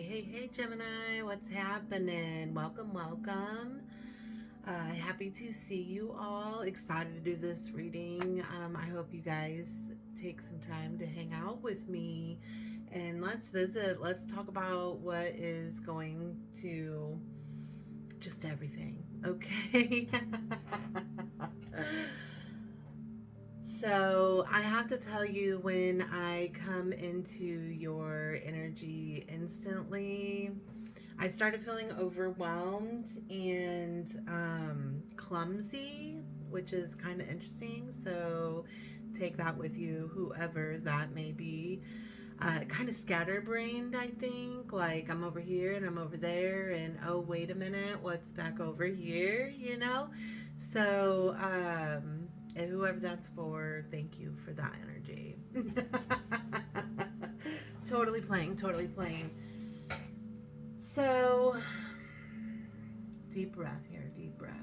Hey, Gemini, what's happening? Welcome. Happy to see you all. Excited to do this reading. I hope you guys take some time to hang out with me and let's visit. Let's talk about what is going to just everything, okay? So, I have to tell you, when I come into your energy instantly, I started feeling overwhelmed and clumsy, which is kind of interesting. So, take that with you, whoever that may be. Kind of scatterbrained, I think. Like, I'm over here and I'm over there, and oh, wait a minute, what's back over here? So, and whoever that's for, thank you for that energy. Totally playing. So, deep breath here, deep breath.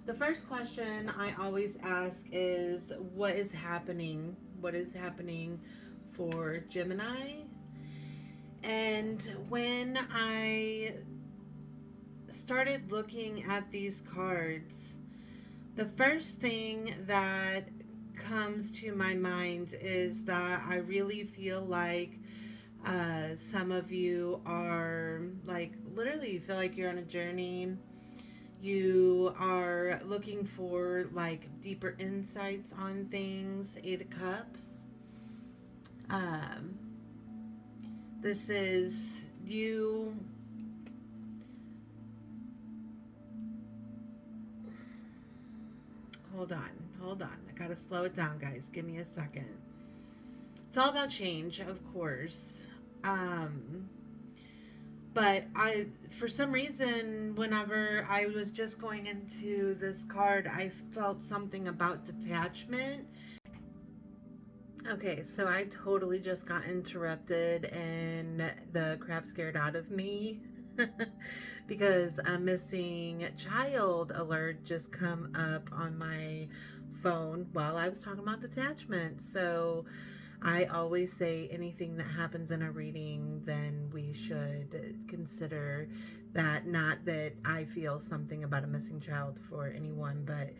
The first question I always ask is, what is happening? What is happening for Gemini? And when I started looking at these cards, the first thing that comes to my mind is that I really feel like some of you are like, literally, you feel like you're on a journey. You are looking for like deeper insights on things. Eight of Cups. Um, this is you. Hold on. I gotta slow it down, guys. Give me a second. It's all about change, of course. But for some reason, whenever I was just going into this card, I felt something about detachment. Okay, so I totally just got interrupted and the crap scared out of me because a missing child alert just come up on my phone while I was talking about detachment. So I always say anything that happens in a reading, then we should consider that. Not that I feel something about a missing child for anyone, but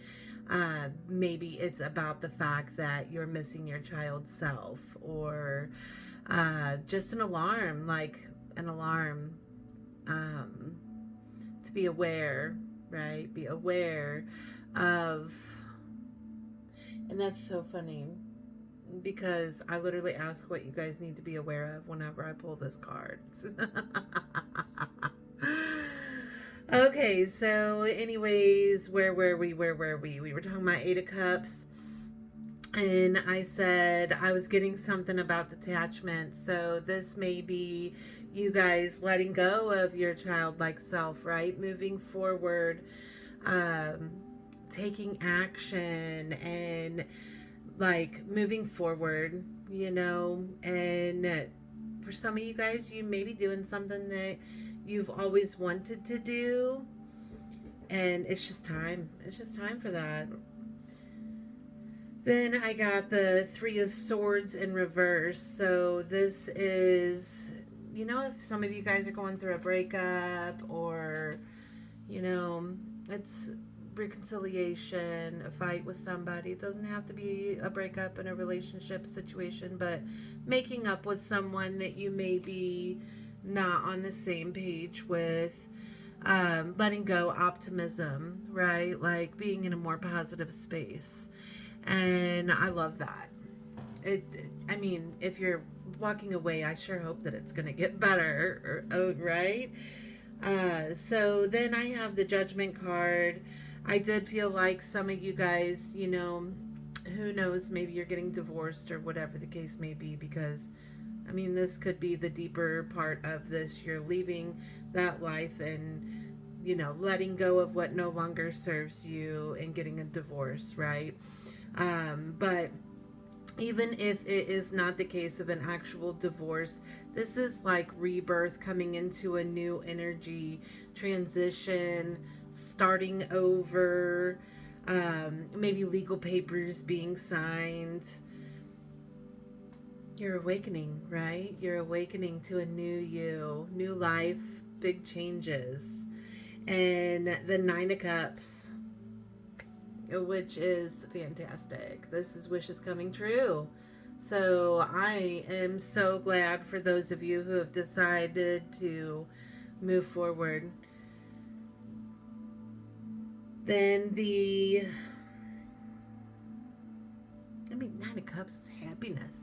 maybe it's about the fact that you're missing your child's self, or just an alarm, like an alarm, to be aware, right? Be aware of, and that's so funny because I literally ask what you guys need to be aware of whenever I pull this card. Okay, so anyways, where were we? We were talking about Eight of Cups. And I said I was getting something about detachment. So this may be you guys letting go of your childlike self, right? Moving forward, taking action, and like moving forward, and for some of you guys, you may be doing something that you've always wanted to do, and it's just time for that. Then I got the Three of Swords in reverse. So this is, if some of you guys are going through a breakup, or it's reconciliation, a fight with somebody. It doesn't have to be a breakup in a relationship situation, but making up with someone that you may be not on the same page with. Letting go, optimism, right? Like being in a more positive space. And I love that. I mean, if you're walking away, I sure hope that it's going to get better, right? So then I have the Judgment card. I did feel like some of you guys, who knows, maybe you're getting divorced or whatever the case may be, because, I mean, this could be the deeper part of this. You're leaving that life and, letting go of what no longer serves you and getting a divorce, right? But even if it is not the case of an actual divorce, this is like rebirth, coming into a new energy, transition, starting over, maybe legal papers being signed. You're awakening, right? You're awakening to a new you, new life, big changes. And the Nine of Cups, which is fantastic. This is wishes coming true. So I am so glad for those of you who have decided to move forward. Then Nine of Cups is happiness.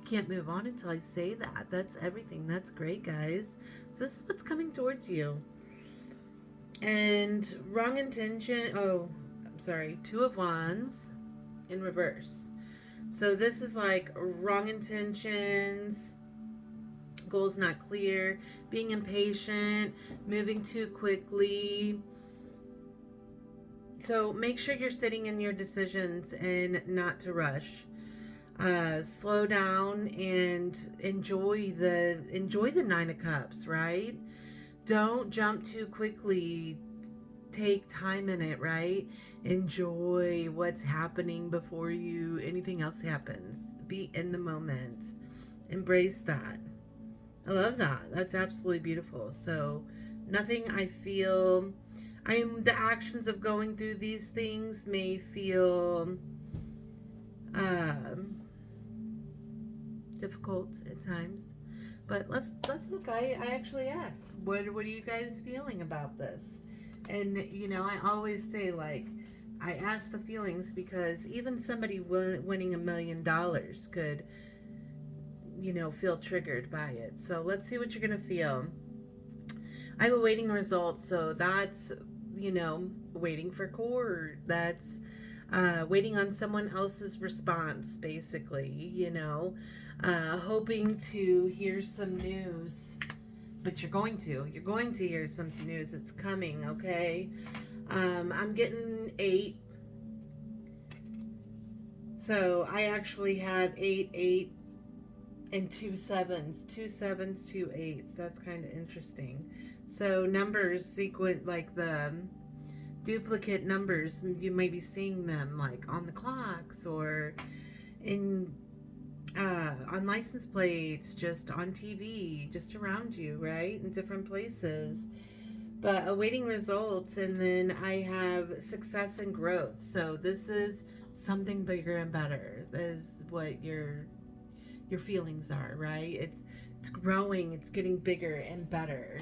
I can't move on until I say that. That's everything. That's great, guys. So this is what's coming towards you. And wrong intention. Oh, I'm sorry. Two of Wands in reverse. So this is like wrong intentions, goals not clear, being impatient, moving too quickly. So make sure you're sitting in your decisions and not to rush. Slow down and enjoy the Nine of Cups, right? Don't jump too quickly. Take time in it, right? Enjoy what's happening before anything else happens. Be in the moment. Embrace that. I love that. That's absolutely beautiful. So nothing I feel, the actions of going through these things may feel difficult at times. But let's look. I actually asked, what are you guys feeling about this? And I always say, like, I ask the feelings because even somebody winning $1 million could, feel triggered by it. So let's see what you're gonna feel. I have awaiting results, so that's waiting for court. That's waiting on someone else's response, basically, hoping to hear some news. But you're going to hear some news. It's coming, okay? I'm getting 8. So I actually have 8, 8, and 2 7s. 2 7s, 2 8s. That's kind of interesting. So numbers sequence, like the duplicate numbers, you may be seeing them like on the clocks or in on license plates, just on TV, just around you, right? In different places. But awaiting results, and then I have success and growth. So this is something bigger and better. This is what your feelings are, right? It's growing, it's getting bigger and better.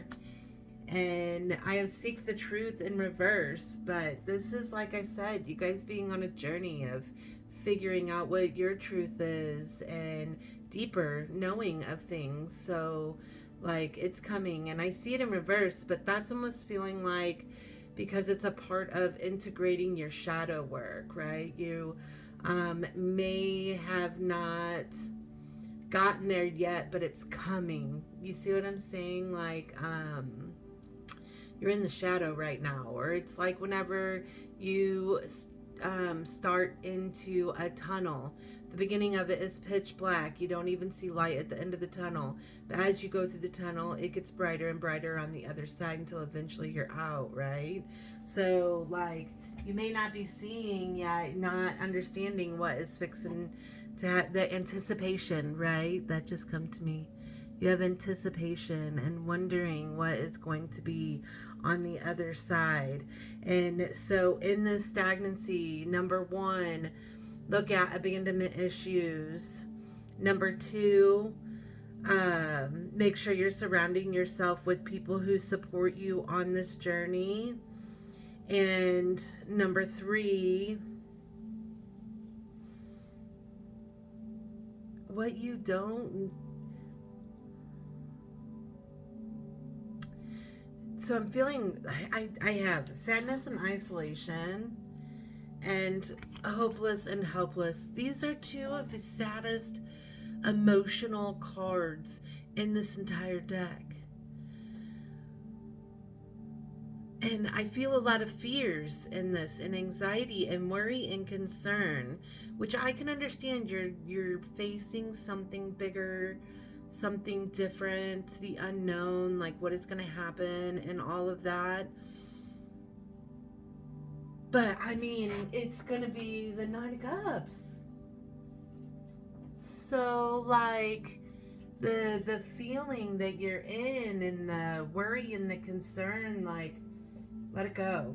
And I have seek the truth in reverse, but this is, like I said, you guys being on a journey of figuring out what your truth is and deeper knowing of things. So like it's coming, and I see it in reverse, but that's almost feeling like, because it's a part of integrating your shadow work, right? You may have not gotten there yet, but it's coming. You see what I'm saying? Like you're in the shadow right now, or it's like whenever you start into a tunnel, the beginning of it is pitch black. You don't even see light at the end of the tunnel, but as you go through the tunnel, it gets brighter and brighter on the other side until eventually you're out, right? So like you may not be seeing yet, not understanding what is fixing to the anticipation, right? That just come to me. You have anticipation and wondering what is going to be on the other side. And so in this stagnancy, number 1, look at abandonment issues. Number 2, make sure you're surrounding yourself with people who support you on this journey. And number 3, what you don't. So I'm feeling, I have sadness and isolation and hopeless and helpless. These are 2 of the saddest emotional cards in this entire deck. And I feel a lot of fears in this, and anxiety and worry and concern, which I can understand. You're facing something bigger, something different, the unknown, like what is going to happen and all of that. But I mean, it's going to be the 9 of Cups. So like the feeling that you're in and the worry and the concern, like let it go,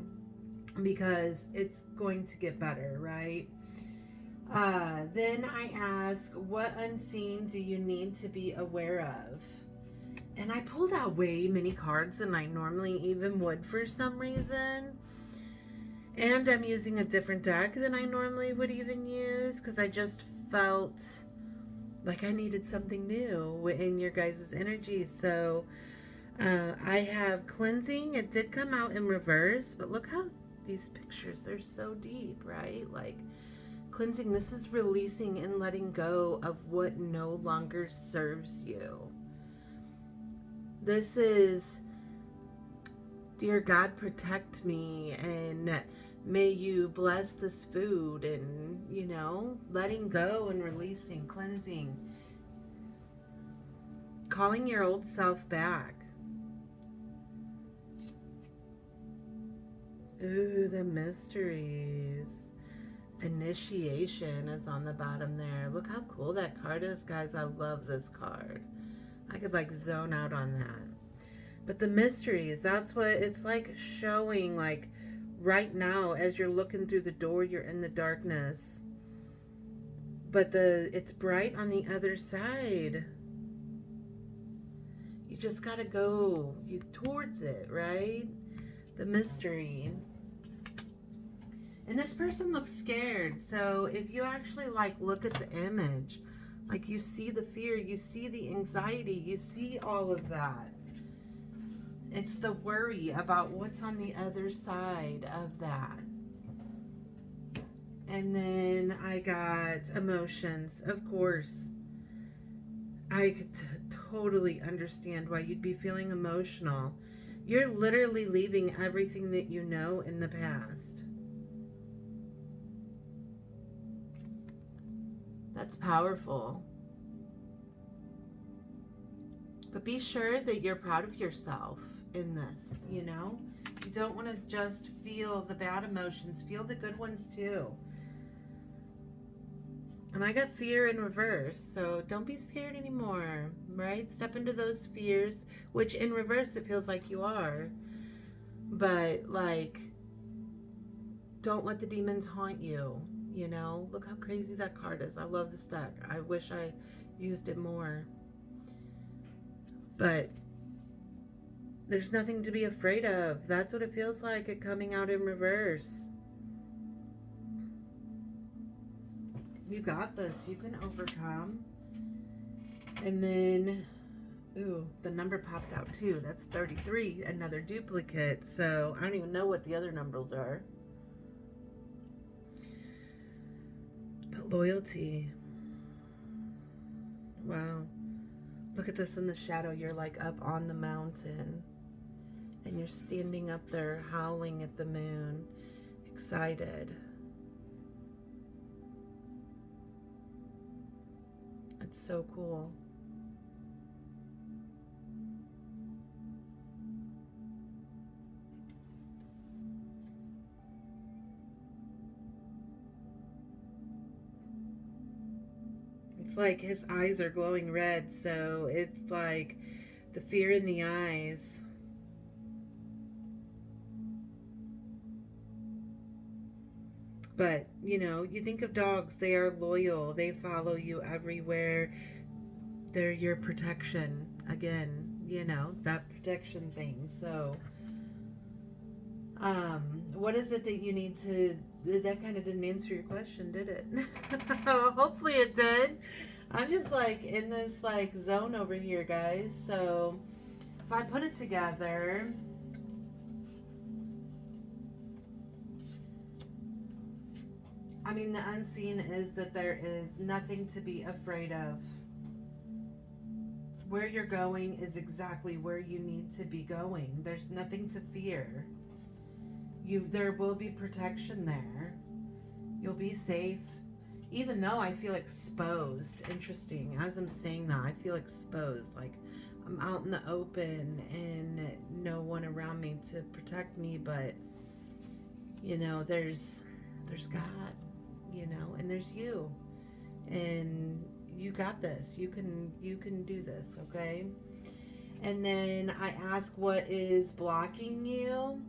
because it's going to get better, right? Then I ask, what unseen do you need to be aware of? And I pulled out way many cards than I normally even would for some reason. And I'm using a different deck than I normally would even use, because I just felt like I needed something new in your guys' energy. So I have cleansing. It did come out in reverse, but look how these pictures, they're so deep, right? Like cleansing, this is releasing and letting go of what no longer serves you. This is, dear God, protect me, and may you bless this food, and, you know, letting go and releasing, cleansing, calling your old self back. Ooh, the mysteries. Initiation is on the bottom there. Look how cool that card is, guys. I love this card. I could like zone out on that. But the mysteries, that's what it's like, showing like right now as you're looking through the door, you're in the darkness. But it's bright on the other side. You just gotta go towards it, right? The mystery. And this person looks scared. So if you actually like look at the image, like you see the fear, you see the anxiety, you see all of that. It's the worry about what's on the other side of that. And then I got emotions, of course. I could totally understand why you'd be feeling emotional. You're literally leaving everything that you know in the past. That's powerful. But be sure that you're proud of yourself in this, you know? You don't want to just feel the bad emotions. Feel the good ones too. And I got fear in reverse, so don't be scared anymore, right? Step into those fears, which in reverse it feels like you are. But like, don't let the demons haunt you, you know? Look how crazy that card is. I love this deck. I wish I used it more. But there's nothing to be afraid of. That's what it feels like, it coming out in reverse. You got this. You can overcome. And then, ooh, the number popped out too. That's 33, another duplicate. So I don't even know what the other numbers are. But loyalty. Wow. Look at this in the shadow. You're like up on the mountain. And you're standing up there howling at the moon. Excited. It's so cool. It's like his eyes are glowing red, so it's like the fear in the eyes. But, you know, you think of dogs, they are loyal. They follow you everywhere. They're your protection. Again, you know, that protection thing. So, what is it that you need to... That kind of didn't answer your question, did it? Hopefully it did. I'm just like in this like zone over here, guys. So, if I put it together... I mean, the unseen is that there is nothing to be afraid of. Where you're going is exactly where you need to be going. There's nothing to fear. There will be protection there. You'll be safe. Even though I feel exposed. Interesting. As I'm saying that, I feel exposed. Like I'm out in the open and no one around me to protect me. But, you know, there's God. You know, and there's you, and you got this. You can do this, okay? And then I ask what is blocking you,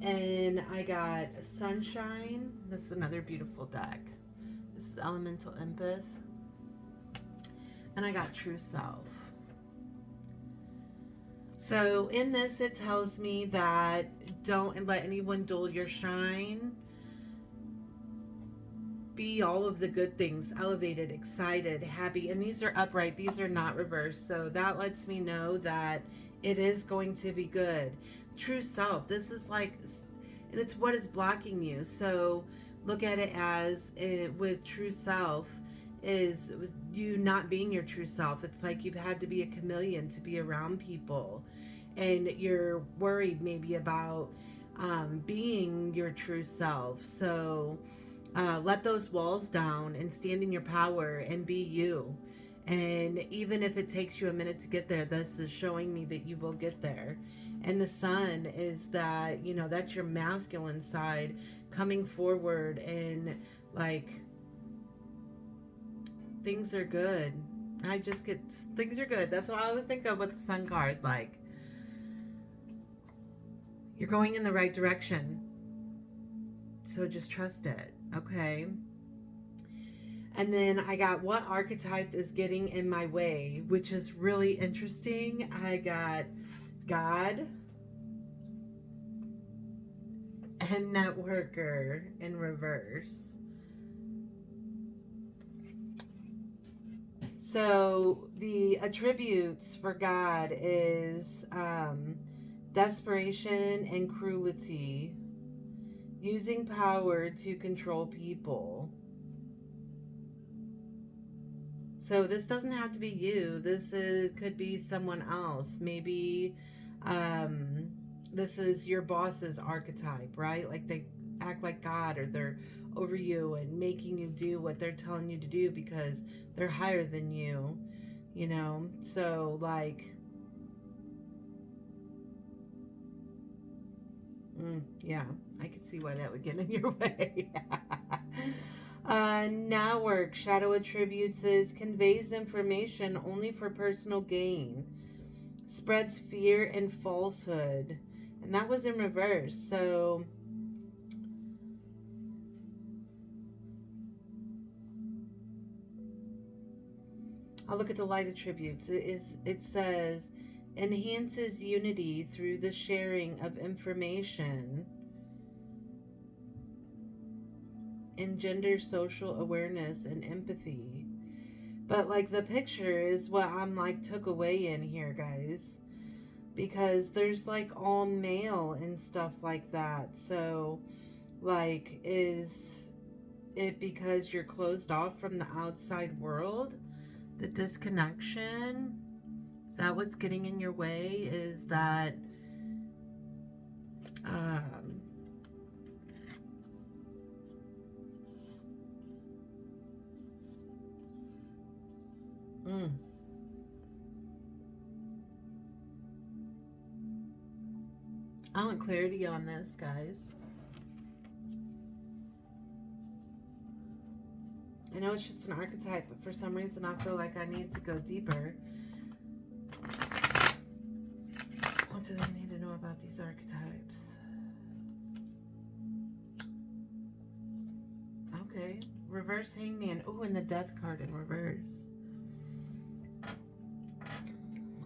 and I got sunshine. This is another beautiful deck. This is elemental empath. And I got true self. So in this, it tells me that don't let anyone dull your shine. Be all of the good things, elevated, excited, happy. And these are upright. These are not reversed. So that lets me know that it is going to be good. True self. This is like, and it's what is blocking you. So look at it as with true self is you not being your true self. It's like you've had to be a chameleon to be around people, and you're worried maybe about being your true self. So let those walls down and stand in your power and be you. And even if it takes you a minute to get there, this is showing me that you will get there. And the sun is that, you know, that's your masculine side coming forward, and like things are good. I just get things are good. That's what I always think of with the sun card. Like, you're going in the right direction. So just trust it. Okay. And then I got what archetype is getting in my way, which is really interesting. I got God and networker in reverse. So the attributes for God is desperation and cruelty, using power to control people. So this doesn't have to be you. Could be someone else. Maybe this is your boss's archetype, right? Like they act like God, or they're over you and making you do what they're telling you to do because they're higher than you, you know? So like, yeah, I could see why that would get in your way. Now work, shadow attributes is conveys information only for personal gain, spreads fear and falsehood, and that was in reverse. So I'll look at the light attributes. It says enhances unity through the sharing of information, engenders social awareness and empathy. But like the picture is what I'm like took away in here, guys, because there's like all male and stuff like that. So like, is it because you're closed off from the outside world? The disconnection? Is that what's getting in your way? Is that I want clarity on this, guys. I know it's just an archetype, but for some reason I feel like I need to go deeper. What do they need to know about these archetypes? Okay, reverse hangman. Oh, and the death card in reverse.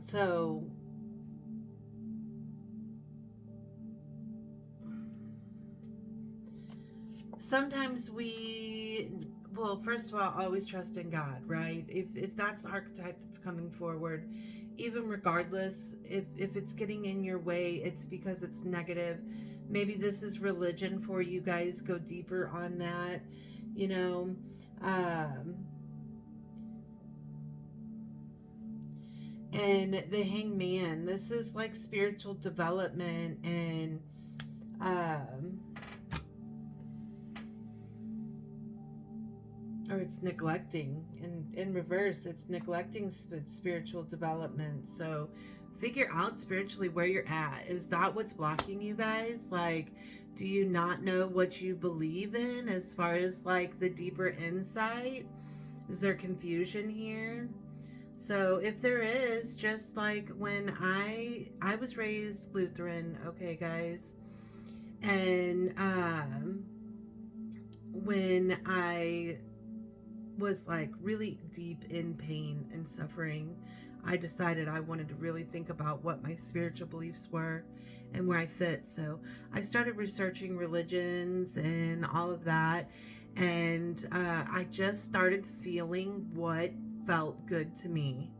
So sometimes well, first of all, always trust in God, right? If that's the archetype that's coming forward, even regardless, if it's getting in your way, it's because it's negative. Maybe this is religion for you guys. Go deeper on that, you know. And the hangman, this is like spiritual development and or it's neglecting. In reverse, it's neglecting spiritual development. So figure out spiritually where you're at. Is that what's blocking you guys? Like, do you not know what you believe in as far as like the deeper insight? Is there confusion here? So if there is, just like when I was raised Lutheran, okay, guys, and when I was like really deep in pain and suffering, I decided I wanted to really think about what my spiritual beliefs were and where I fit. So I started researching religions and all of that. And I just started feeling what felt good to me.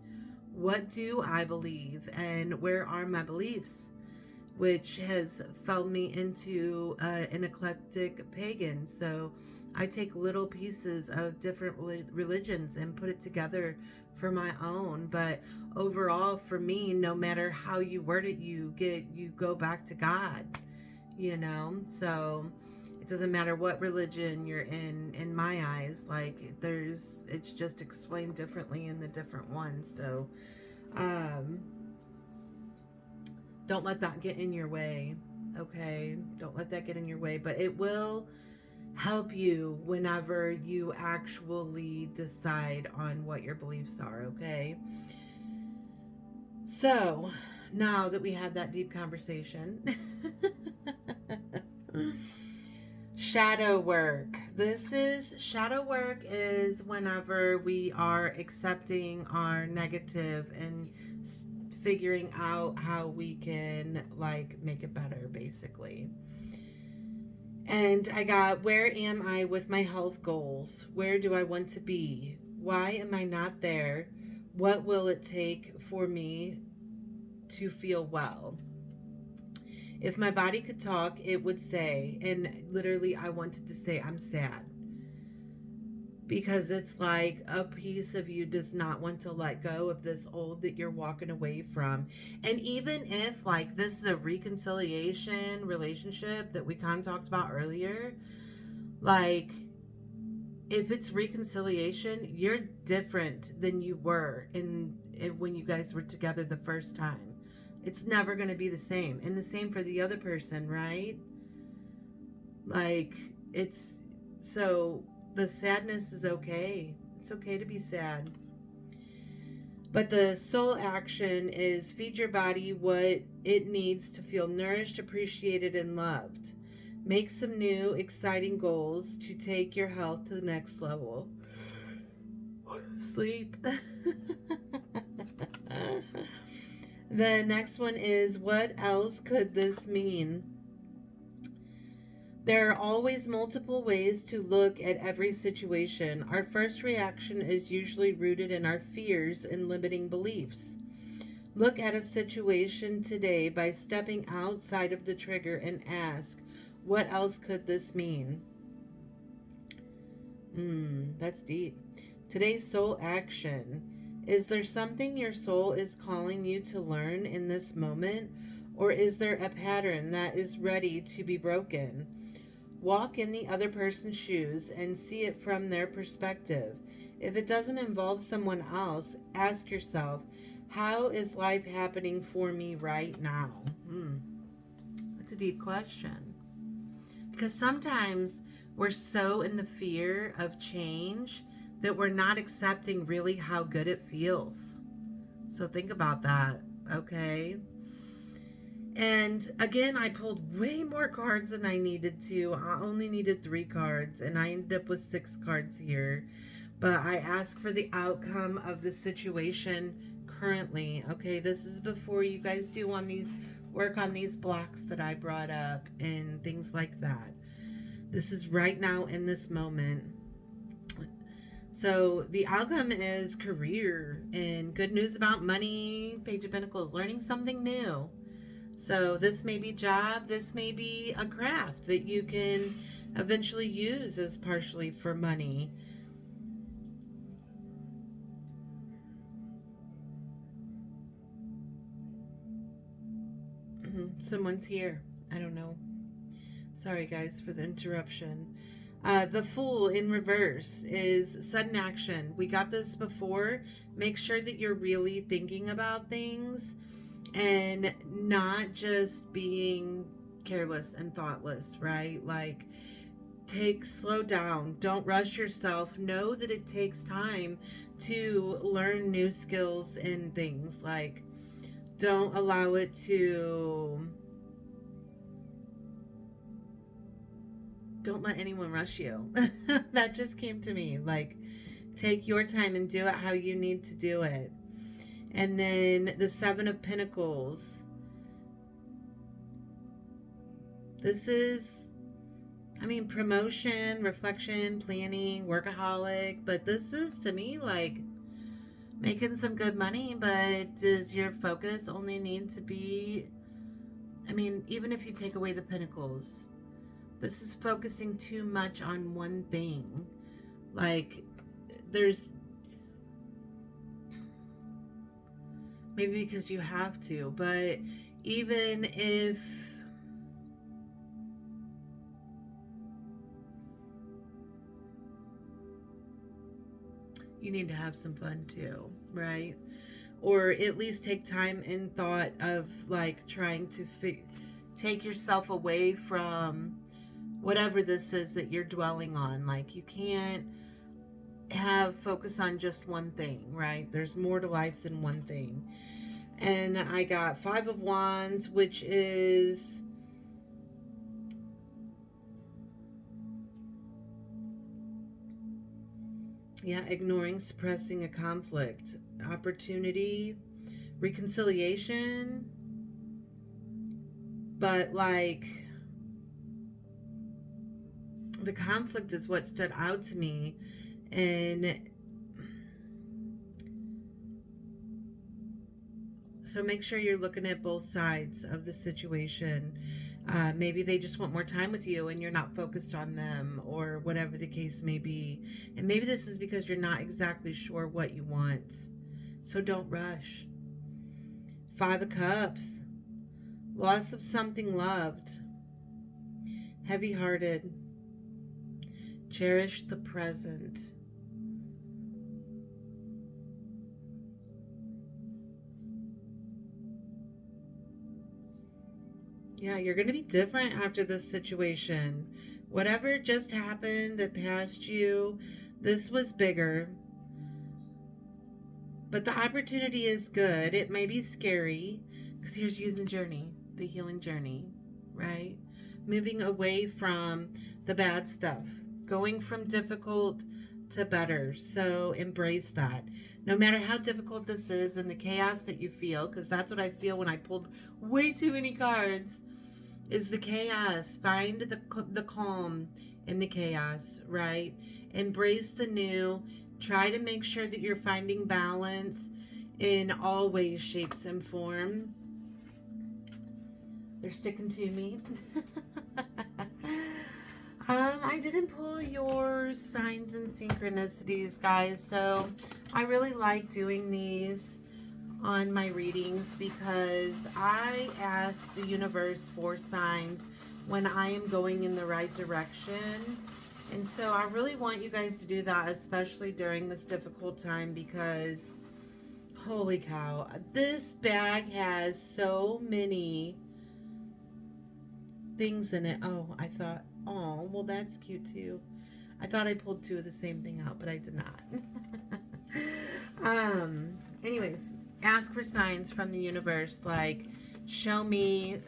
What do I believe? And where are my beliefs? Which has felled me into an eclectic pagan. So I take little pieces of different religions and put it together for my own. But overall, for me, no matter how you word it, you go back to God, you know? So it doesn't matter what religion you're in my eyes, like it's just explained differently in the different ones. So don't let that get in your way, okay? Don't let that get in your way, but it will help you whenever you actually decide on what your beliefs are, okay? So, now that we had that deep conversation, shadow work. Shadow work is whenever we are accepting our negative and figuring out how we can like make it better, basically. And I got, where am I with my health goals? Where do I want to be? Why am I not there? What will it take for me to feel well? If my body could talk, it would say, and literally I wanted to say, I'm sad. Because it's like a piece of you does not want to let go of this old that you're walking away from. And even if like this is a reconciliation relationship that we kind of talked about earlier, like if it's reconciliation, you're different than you were in when you guys were together the first time. It's never going to be the same. And the same for the other person, right? Like it's so the sadness is okay. It's okay to be sad. But the soul action is feed your body what it needs to feel nourished, appreciated, and loved. Make some new, exciting goals to take your health to the next level. Sleep. The next one is, what else could this mean? There are always multiple ways to look at every situation. Our first reaction is usually rooted in our fears and limiting beliefs. Look at a situation today by stepping outside of the trigger and ask, what else could this mean? That's deep. Today's soul action. Is there something your soul is calling you to learn in this moment? Or is there a pattern that is ready to be broken? Walk in the other person's shoes and see it from their perspective. If it doesn't involve someone else, ask yourself, how is life happening for me right now? That's a deep question. Because sometimes we're so in the fear of change that we're not accepting really how good it feels. So think about that, okay? And again, I pulled way more cards than I needed to. I only needed 3 cards, and I ended up with 6 cards here. But I asked for the outcome of the situation currently. Okay, this is before you guys do work on these blocks that I brought up and things like that. This is right now in this moment. So the outcome is career and good news about money. Page of Pentacles, learning something new. So this may be job, this may be a craft that you can eventually use as partially for money. Someone's here. I don't know. Sorry guys for the interruption. The Fool in reverse is sudden action. We got this before. Make sure that you're really thinking about things and not just being careless and thoughtless, right? Like slow down. Don't rush yourself. Know that it takes time to learn new skills and things. Like, don't allow it to, don't let anyone rush you. That just came to me. Like, take your time and do it how you need to do it. And then the Seven of Pentacles. This is, I mean, promotion, reflection, planning, workaholic. But this is, to me, like making some good money. But does your focus only need to be, I mean, even if you take away the Pentacles, this is focusing too much on one thing. Like, there's, maybe because you have to, but even if you need to have some fun too, right? Or at least take time and thought of like trying to take yourself away from whatever this is that you're dwelling on. Like, you can't have focus on just one thing, right? There's more to life than one thing. And I got Five of Wands, which is, yeah, ignoring, suppressing a conflict, opportunity, reconciliation. But like, the conflict is what stood out to me. And so make sure you're looking at both sides of the situation. Maybe they just want more time with you and you're not focused on them, or whatever the case may be. And maybe this is because you're not exactly sure what you want. So don't rush. Five of Cups. Loss of something loved. Heavy-hearted. Cherish the present. Yeah, you're going to be different after this situation. Whatever just happened that passed you, this was bigger. But the opportunity is good. It may be scary, because here's you in the journey, the healing journey, right? Moving away from the bad stuff, going from difficult to better. So embrace that. No matter how difficult this is and the chaos that you feel, because that's what I feel when I pulled way too many cards, is the chaos. Find the calm in the chaos, right? Embrace the new. Try to make sure that you're finding balance in all ways, shapes, and form. They're sticking to me. I didn't pull your signs and synchronicities, guys, so I really like doing these on my readings because I ask the universe for signs when I am going in the right direction. And so I really want you guys to do that, especially during this difficult time, because holy cow, this bag has so many things in it. Oh, I thought, oh, well, that's cute too. I thought I pulled two of the same thing out, but I did not. Anyways, ask for signs from the universe, like show me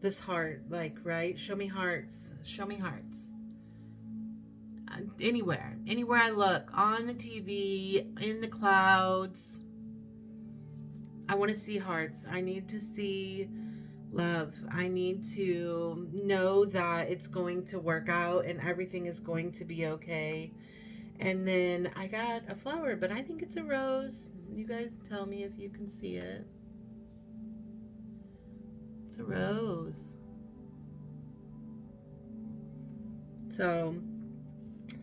this heart, like, right? Show me hearts. Anywhere I look, on the TV, in the clouds, I want to see hearts. I need to see love. I need to know that it's going to work out and everything is going to be okay. And then I got a flower, but I think it's a rose. You guys tell me if you can see it. It's a rose. So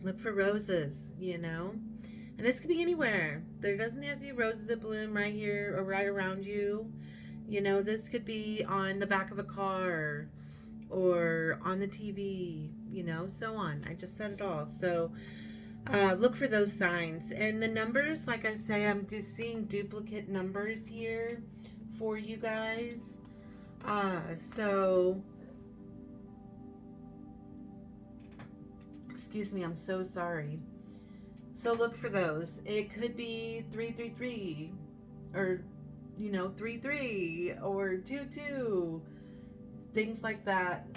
look for roses, you know. And this could be anywhere. There doesn't have to be roses that bloom right here or right around you. You know, this could be on the back of a car or on the TV, you know, so on. I just said it all. So look for those signs. And the numbers, like I say, I'm just seeing duplicate numbers here for you guys. So Excuse me, I'm so sorry. So look for those. It could be 333 or 33 or 22, things like that,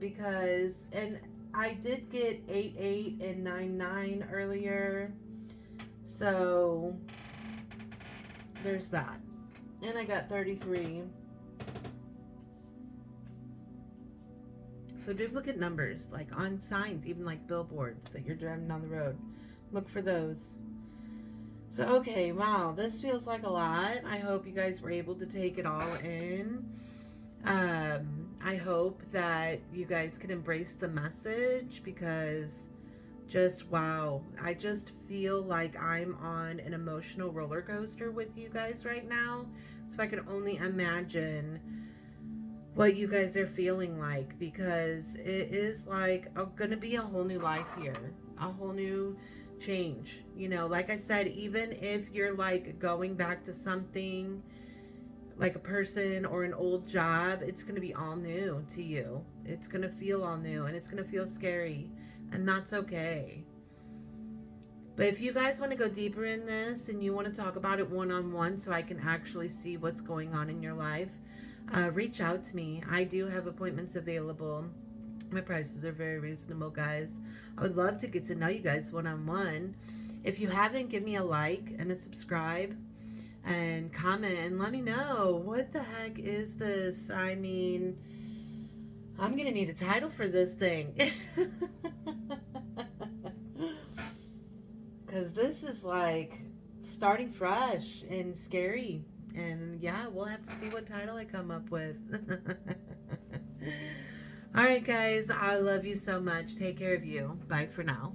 because, and I did get 88 and 99 earlier, so there's that. And I got 33. So duplicate numbers, like on signs, even like billboards that you're driving down the road, look for those. So, okay, wow, this feels like a lot. I hope you guys were able to take it all in. I hope that you guys can embrace the message, because just wow, I just feel like I'm on an emotional roller coaster with you guys right now. So I can only imagine what you guys are feeling like, because it is like gonna be a whole new life here, a whole new change. Like I said, even if you're like going back to something like a person or an old job, it's going to be all new to you. It's going to feel all new, and it's going to feel scary, and that's okay. But if you guys want to go deeper in this and you want to talk about it one-on-one so I can actually see what's going on in your life, reach out to me. I do have appointments available. My prices are very reasonable, guys. I would love to get to know you guys one-on-one. If you haven't, give me a like and a subscribe and comment and let me know, what the heck is this? I mean, I'm gonna need a title for this thing. Because this is like starting fresh and scary. And yeah, we'll have to see what title I come up with. All right, guys, I love you so much. Take care of you. Bye for now.